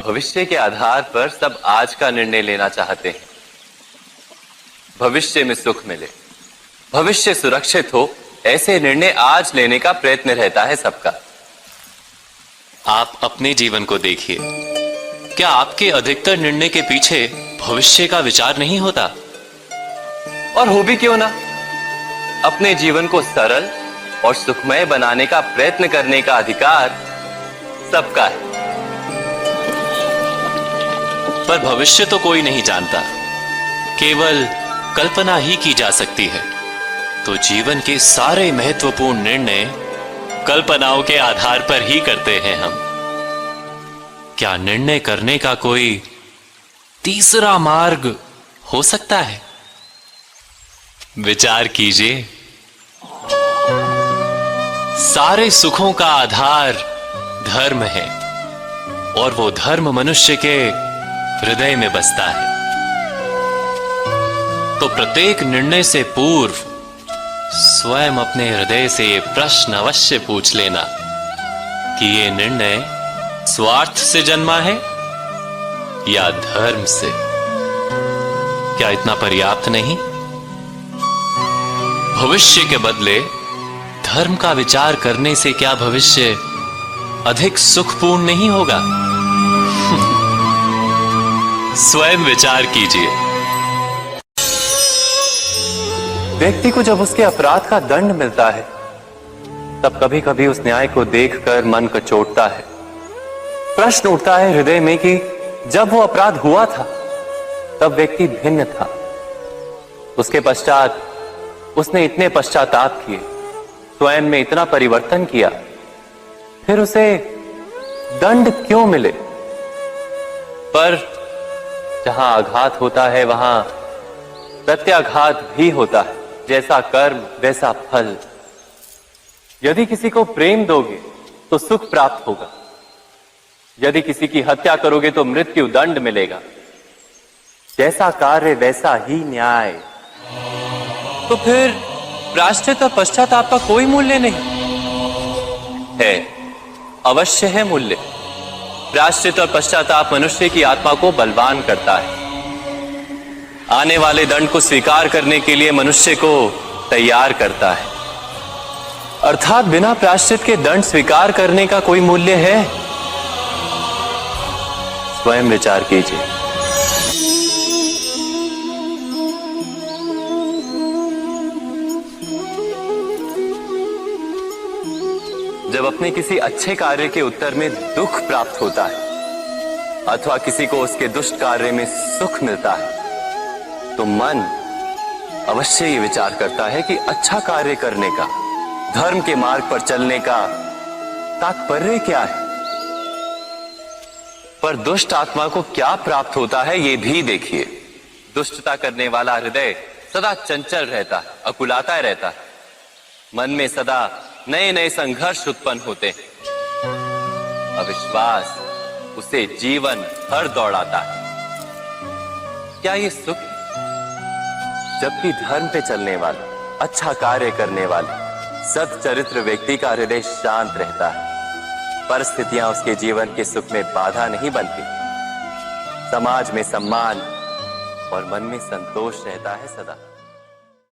भविष्य के आधार पर सब आज का निर्णय लेना चाहते हैं। भविष्य में सुख मिले, भविष्य सुरक्षित हो, ऐसे निर्णय आज लेने का प्रयत्न रहता है सबका। आप अपने जीवन को देखिए, क्या आपके अधिकतर निर्णय के पीछे भविष्य का विचार नहीं होता? और हो भी क्यों ना, अपने जीवन को सरल और सुखमय बनाने का प्रयत्न करने का अधिकार सबका है। पर भविष्य तो कोई नहीं जानता, केवल कल्पना ही की जा सकती है। तो जीवन के सारे महत्वपूर्ण निर्णय कल्पनाओं के आधार पर ही करते हैं हम। क्या निर्णय करने का कोई तीसरा मार्ग हो सकता है? विचार कीजिए। सारे सुखों का आधार धर्म है, और वो धर्म मनुष्य के हृदय में बसता है। तो प्रत्येक निर्णय से पूर्व स्वयं अपने हृदय से ये प्रश्न अवश्य पूछ लेना कि ये निर्णय स्वार्थ से जन्मा है या धर्म से। क्या इतना पर्याप्त नहीं? भविष्य के बदले धर्म का विचार करने से क्या भविष्य अधिक सुखपूर्ण नहीं होगा? स्वयं विचार कीजिए। व्यक्ति को जब उसके अपराध का दंड मिलता है, तब कभी कभी उस न्याय को देखकर मन कचोटता है। प्रश्न उठता है हृदय में कि जब वो अपराध हुआ था तब व्यक्ति भिन्न था। उसके पश्चात उसने इतने पश्चाताप किए, स्वयं में इतना परिवर्तन किया, फिर उसे दंड क्यों मिले? पर जहां आघात होता है वहां प्रत्याघात भी होता है। जैसा कर्म वैसा फल। यदि किसी को प्रेम दोगे तो सुख प्राप्त होगा, यदि किसी की हत्या करोगे तो मृत्यु दंड मिलेगा। जैसा कार्य वैसा ही न्याय। तो फिर प्रायश्चित और पश्चाताप का कोई मूल्य नहीं है? अवश्य है मूल्य। प्रायश्चित और पश्चाताप मनुष्य की आत्मा को बलवान करता है। आने वाले दंड को स्वीकार करने के लिए मनुष्य को तैयार करता है। अर्थात बिना प्रायश्चित के दंड स्वीकार करने का कोई मूल्य है? स्वयं विचार कीजिए। जब अपने किसी अच्छे कार्य के उत्तर में दुख प्राप्त होता है अथवा किसी को उसके दुष्ट कार्य में सुख मिलता है, तो मन अवश्य ये विचार करता है कि अच्छा कार्य करने का, धर्म के मार्ग पर चलने का तात्पर्य क्या है। पर दुष्ट आत्मा को क्या प्राप्त होता है ये भी देखिए। दुष्टता करने वाला हृदय सदा चंचल रहता है, अकुलाता रहता है। मन में सदा नए नए संघर्ष उत्पन्न होते हैं। अविश्वास उसे जीवन भर दौड़ाता है। क्या ये सुख है? जबकि धर्म पे चलने वाले, अच्छा कार्य करने वाले, सच्चरित्र व्यक्ति का हृदय शांत रहता है। परिस्थितियां उसके जीवन के सुख में बाधा नहीं बनती। समाज में सम्मान और मन में संतोष रहता है सदा।